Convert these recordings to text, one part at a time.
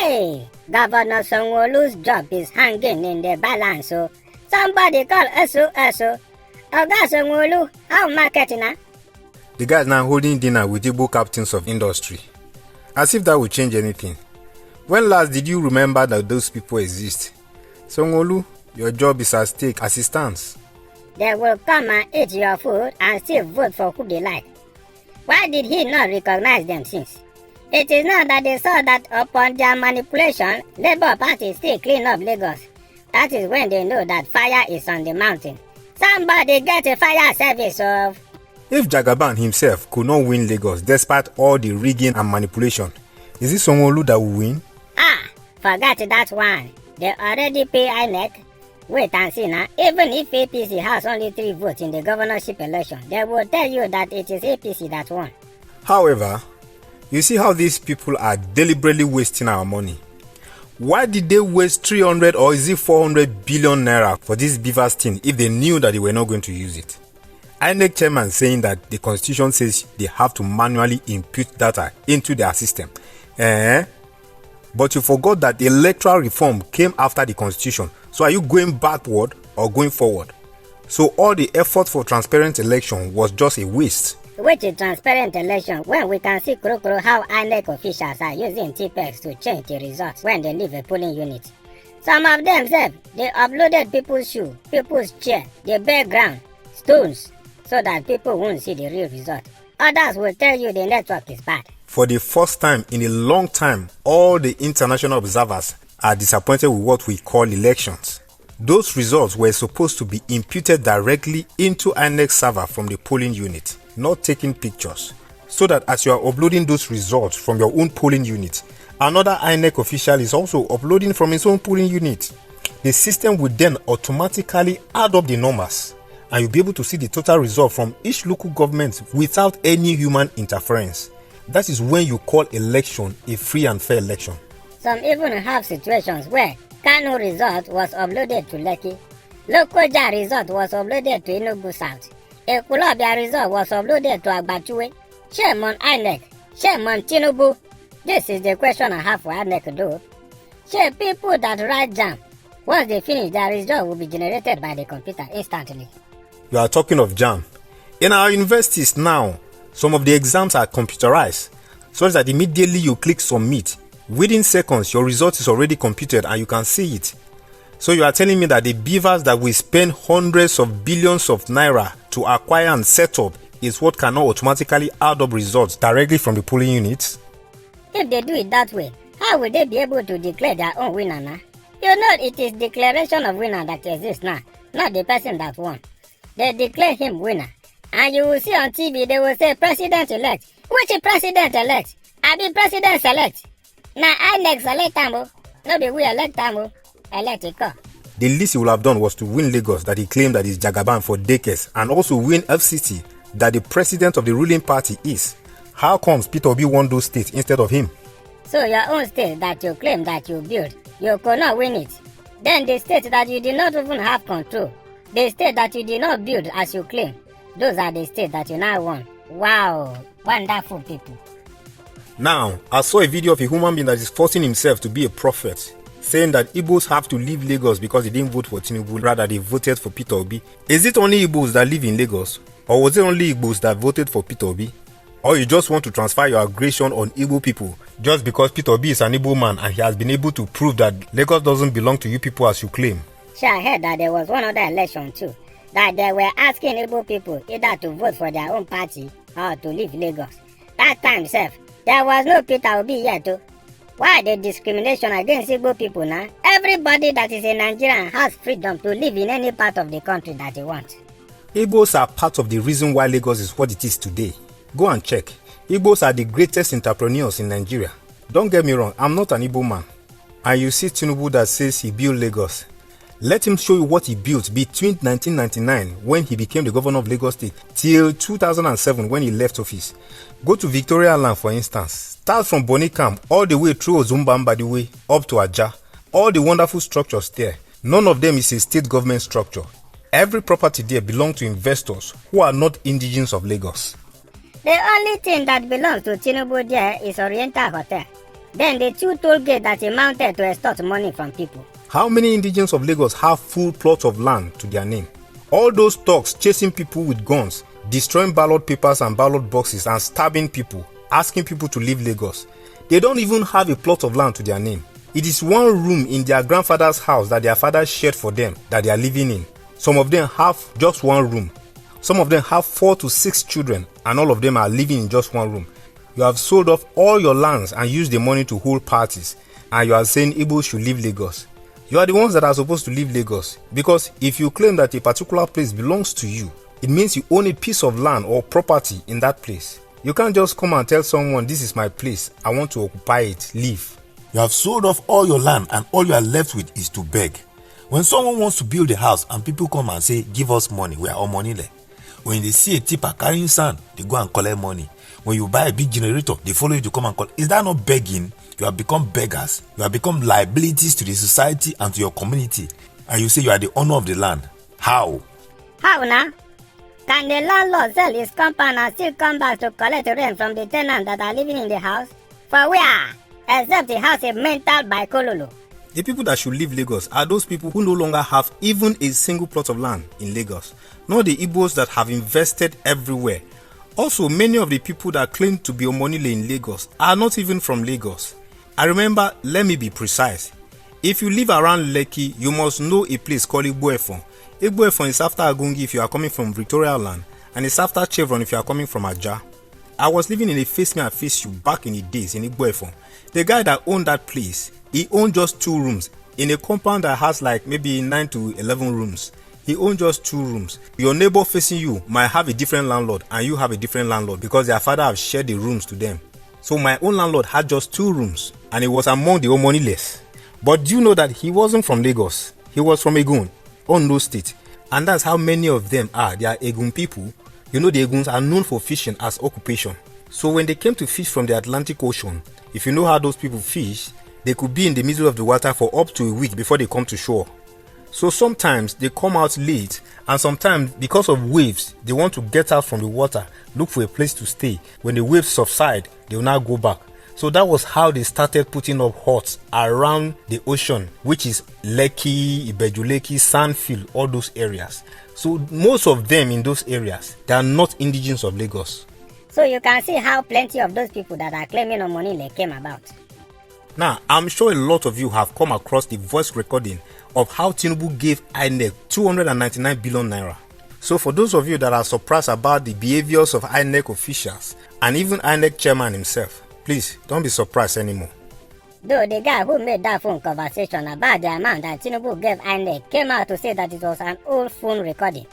Hey, Governor Sanwo-Olu's job is hanging in the balance. So somebody call Oga Sanwo-Olu, how marketing now? The guy is now holding dinner with Igbo captains of industry. As if that would change anything. When last did you remember that those people exist? Sanwo-Olu, your job is at stake as it stands. They will come and eat your food and still vote for who they like. Why did he not recognize them since? It is not that they saw that upon their manipulation, Labour Party still clean up Lagos. That is when they know that fire is on the mountain. Somebody get a fire service of... If Jagaban himself could not win Lagos despite all the rigging and manipulation, is it Sanwo-Olu that will win? Forget that one. They already pay INEC. Wait and see now. Even if APC has only 3 votes in the governorship election, they will tell you that it is APC that won. However, you see how these people are deliberately wasting our money. Why did they waste 300 or is it 400 billion naira for this beavers thing if they knew that they were not going to use it? INEC chairman saying that the constitution says they have to manually input data into their system. But you forgot that the electoral reform came after the constitution. So are you going backward or going forward? So all the effort for transparent election was just a waste. Which is transparent election when we can see how INEC officials are using TPEX to change the results when they leave a polling unit. Some of them said they uploaded people's shoe, people's chair, the background, stones, so that people won't see the real result. Others will tell you the network is bad. For the first time in a long time, all the international observers are disappointed with what we call elections. Those results were supposed to be imputed directly into INEC server from the polling unit, not taking pictures, so that as you are uploading those results from your own polling unit, another INEC official is also uploading from his own polling unit. The system will then automatically add up the numbers, and you'll be able to see the total result from each local government without any human interference. That is when you call election a free and fair election. Some even have situations where Kano result was uploaded to Lekki, Lokoja result was uploaded to Enugu South, Ekulobia result was uploaded to Agbatuwe. Shame on INEC, shame on Tinubu. This is the question I have for INEC though. Shame people that write JAMB, once they finish, their result will be generated by the computer instantly. You are talking of JAMB. In our universities now, some of the exams are computerized, such that immediately you click submit, within seconds your result is already computed and you can see it. So you are telling me that the beavers that we spend hundreds of billions of naira to acquire and set up is what cannot automatically add up results directly from the polling units? If they do it that way, how will they be able to declare their own winner now? You know it is declaration of winner that exists now, not the person that won. They declare him winner. And you will see on TV, they will say president-elect. Which president-elect? I be president-select. Now INEC select them, no be we elect them, elect it. The least he would have done was to win Lagos that he claimed that is Jagaban for decades, and also win FCT that the president of the ruling party is. How comes Peter Obi won those states instead of him? So your own state that you claim that you built, you could not win it. Then the state that you did not even have control, the state that you did not build as you claim, those are the states that you now won. Wow, wonderful people. Now, I saw a video of a human being that is forcing himself to be a prophet, saying that Igbos have to leave Lagos because they didn't vote for Tinubu, rather they voted for Peter Obi. Is it only Igbos that live in Lagos? Or was it only Igbos that voted for Peter Obi? Or you just want to transfer your aggression on Igbo people just because Peter Obi is an Igbo man and he has been able to prove that Lagos doesn't belong to you people as you claim? Sure, I heard that there was one other election too, that they were asking Igbo people either to vote for their own party or to leave Lagos. That time, sef, there was no Peter Obi yet too. Why the discrimination against Igbo people now? Everybody that is a Nigerian has freedom to live in any part of the country that they want. Igbos are part of the reason why Lagos is what it is today. Go and check. Igbos are the greatest entrepreneurs in Nigeria. Don't get me wrong, I'm not an Igbo man. And you see Tinubu that says he built Lagos. Let him show you what he built between 1999 when he became the governor of Lagos State till 2007 when he left office. Go to Victoria Land for instance. Start from Bonikam all the way through Ozumbamba way up to Aja. All the wonderful structures there. None of them is a state government structure. Every property there belongs to investors who are not indigenous of Lagos. The only thing that belongs to Tinubu there is Oriental Hotel. Then the 2 toll gates that he mounted to extort money from people. How many indigenes of Lagos have full plots of land to their name? All those thugs chasing people with guns, destroying ballot papers and ballot boxes and stabbing people, asking people to leave Lagos. They don't even have a plot of land to their name. It is one room in their grandfather's house that their father shared for them that they are living in. Some of them have just one room. Some of them have 4 to 6 children and all of them are living in just one room. You have sold off all your lands and used the money to hold parties, and you are saying Igbo should leave Lagos. You are the ones that are supposed to leave Lagos, because if you claim that a particular place belongs to you, it means you own a piece of land or property in that place. You can't just come and tell someone, this is my place, I want to occupy it, leave. You have sold off all your land and all you are left with is to beg. When someone wants to build a house and people come and say, give us money, we are all money there. When they see a tipper carrying sand, they go and collect money. When you buy a big generator, they follow you to come and call. Is that not begging? You have become beggars. You have become liabilities to the society and to your community. And you say you are the owner of the land. How? How now? Can the landlord sell his compound and still come back to collect rent from the tenants that are living in the house? For where? Except he has a mental bicololo. The people that should leave Lagos are those people who no longer have even a single plot of land in Lagos, not the Igbos that have invested everywhere. Also, many of the people that claim to be Omonile in Lagos are not even from Lagos. I remember, let me be precise. If you live around Lekki, you must know a place called Igboefon. Igboefon is after Agungi if you are coming from Victoria Land, and it's after Chevron if you are coming from Ajah. I was living in a face me and face you back in the days in Igboefon. The guy that owned that place, he owned just 2 rooms in a compound that has like maybe 9 to 11 rooms. He owned just 2 rooms. Your neighbor facing you might have a different landlord and you have a different landlord because their father have shared the rooms to them. So my own landlord had just 2 rooms and he was among the Omoniles. But do you know that he wasn't from Lagos? He was from Egun, Ondo State. And that's how many of them are. They are Egun people. You know the Eguns are known for fishing as occupation. So when they came to fish from the Atlantic Ocean, if you know how those people fish, they could be in the middle of the water for up to a week before they come to shore. So sometimes they come out late, and sometimes because of waves, they want to get out from the water, look for a place to stay. When the waves subside, they will now go back. So that was how they started putting up huts around the ocean, which is Lekki, Ibejuleki, Sandfield, all those areas. So most of them in those areas, they are not indigenous of Lagos. So you can see how plenty of those people that are claiming Omonile came about. Now, I'm sure a lot of you have come across the voice recording of how Tinubu gave INEC 299 billion naira. So for those of you that are surprised about the behaviors of INEC officials and even INEC chairman himself, please don't be surprised anymore. Though the guy who made that phone conversation about the amount that Tinubu gave INEC came out to say that it was an old phone recording.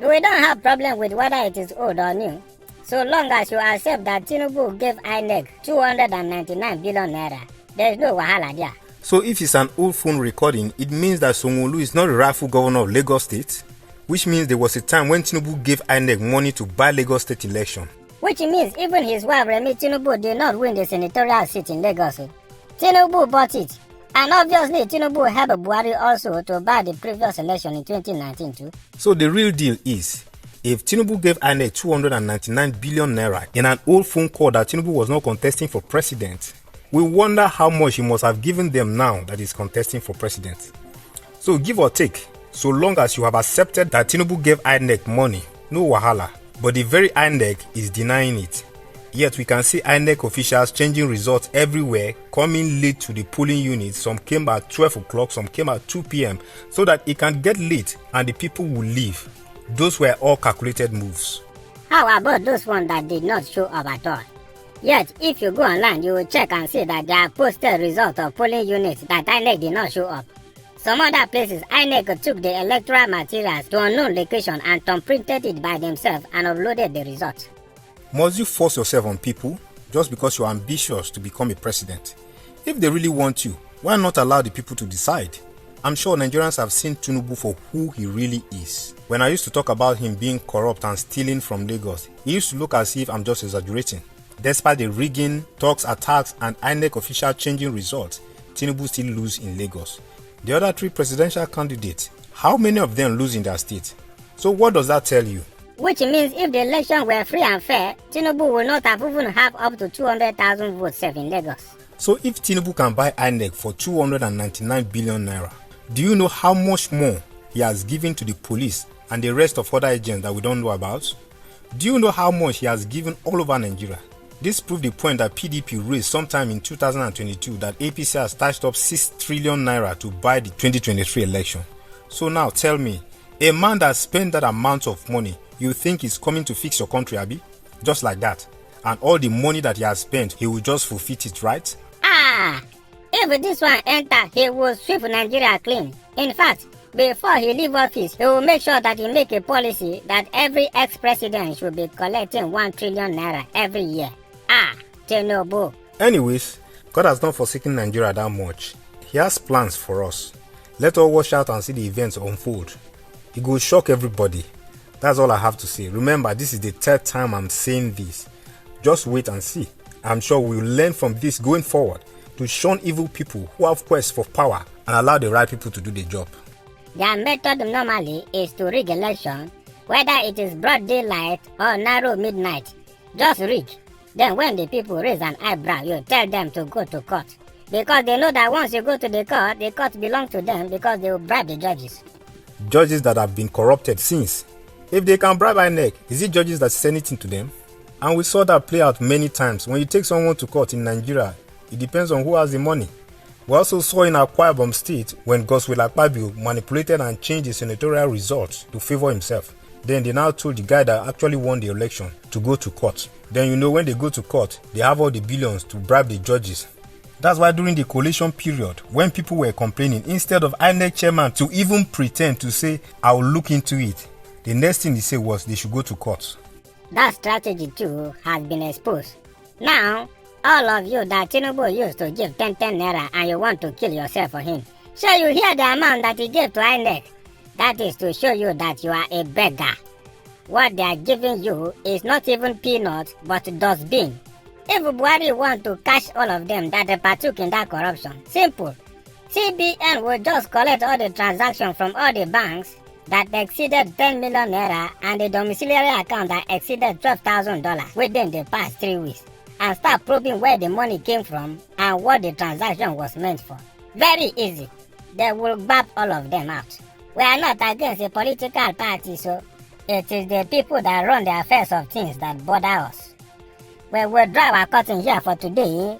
We don't have problem with whether it is old or new, so long as you accept that Tinubu gave INEC 299 billion naira. There's no wahala there. So if it's an old phone recording, it means that Sanwo-Olu is not the rightful governor of Lagos State, which means there was a time when Tinubu gave INEC money to buy Lagos State election. Which means even his wife Remi Tinubu did not win the senatorial seat in Lagos. Tinubu bought it. And obviously Tinubu helped Buhari also to buy the previous election in 2019 too. So the real deal is, if Tinubu gave INEC 299 billion naira in an old phone call that Tinubu was not contesting for president, we wonder how much he must have given them now that he's contesting for president. So give or take, so long as you have accepted that Tinubu gave INEC money, no wahala. But the very INEC is denying it. Yet we can see INEC officials changing results everywhere, coming late to the polling units. Some came at 12 o'clock, some came at 2 p.m. so that it can get late and the people will leave. Those were all calculated moves. How about those ones that did not show up at all? Yet, if you go online, you will check and see that they have posted results of polling units that INEC did not show up. Some other places, INEC took the electoral materials to unknown location and thumb-printed it by themselves and uploaded the results. Must you force yourself on people just because you are ambitious to become a president? If they really want you, why not allow the people to decide? I'm sure Nigerians have seen Tinubu for who he really is. When I used to talk about him being corrupt and stealing from Lagos, he used to look as if I'm just exaggerating. Despite the rigging, talks, attacks, and INEC official changing results, Tinubu still lose in Lagos. The other 3 presidential candidates, how many of them lose in their state? So what does that tell you? Which means if the election were free and fair, Tinubu will not have even have up to 200,000 votes in Lagos. So if Tinubu can buy INEC for 299 billion naira, do you know how much more he has given to the police and the rest of other agents that we don't know about? Do you know how much he has given all over Nigeria? This proved the point that PDP raised sometime in 2022 that APC has stashed up 6 trillion naira to buy the 2023 election. So now tell me, a man that spent that amount of money, you think is coming to fix your country, Abi? Just like that. And all the money that he has spent, he will just forfeit it, right? If this one enter, he will sweep Nigeria clean. In fact, before he leave office, he will make sure that he make a policy that every ex-president should be collecting 1 trillion naira every year. Tinubu. Anyways, God has not forsaken Nigeria that much. He has plans for us. Let us watch out and see the events unfold. It will shock everybody. That's all I have to say. Remember, this is the 3rd time I'm saying this. Just wait and see. I'm sure we'll learn from this going forward to shun evil people who have quest for power and allow the right people to do the job. Their method normally is to rig election, whether it is broad daylight or narrow midnight. Just rig. Then when the people raise an eyebrow, you tell them to go to court. Because they know that once you go to the court belongs to them because they will bribe the judges. Judges that have been corrupted since. If they can bribe INEC, is it judges that say anything to them? And we saw that play out many times. When you take someone to court in Nigeria, it depends on who has the money. We also saw in Akwa Ibom State when Godswill Akpabio manipulated and changed the senatorial results to favor himself. Then they now told the guy that actually won the election to go to court. Then you know when they go to court, they have all the billions to bribe the judges. That's why during the coalition period, when people were complaining, instead of INEC chairman to even pretend to say, I will look into it, the next thing he said was they should go to court. That strategy too has been exposed. Now, all of you that Tinubu used to give 10 naira and you want to kill yourself for him. So you hear the amount that he gave to INEC. That is to show you that you are a beggar. What they are giving you is not even peanuts but dustbin. If Buhari want to catch all of them that partook in that corruption, simple. CBN will just collect all the transactions from all the banks that exceeded 10 million naira and the domiciliary account that exceeded $12,000 within the past 3 weeks and start probing where the money came from and what the transaction was meant for. Very easy. They will grab all of them out. We are not against a political party, so it is the people that run the affairs of things that bother us. We will draw our curtain here for today.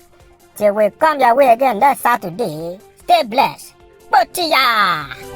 Till we come your way again next Saturday. Stay blessed. Botia!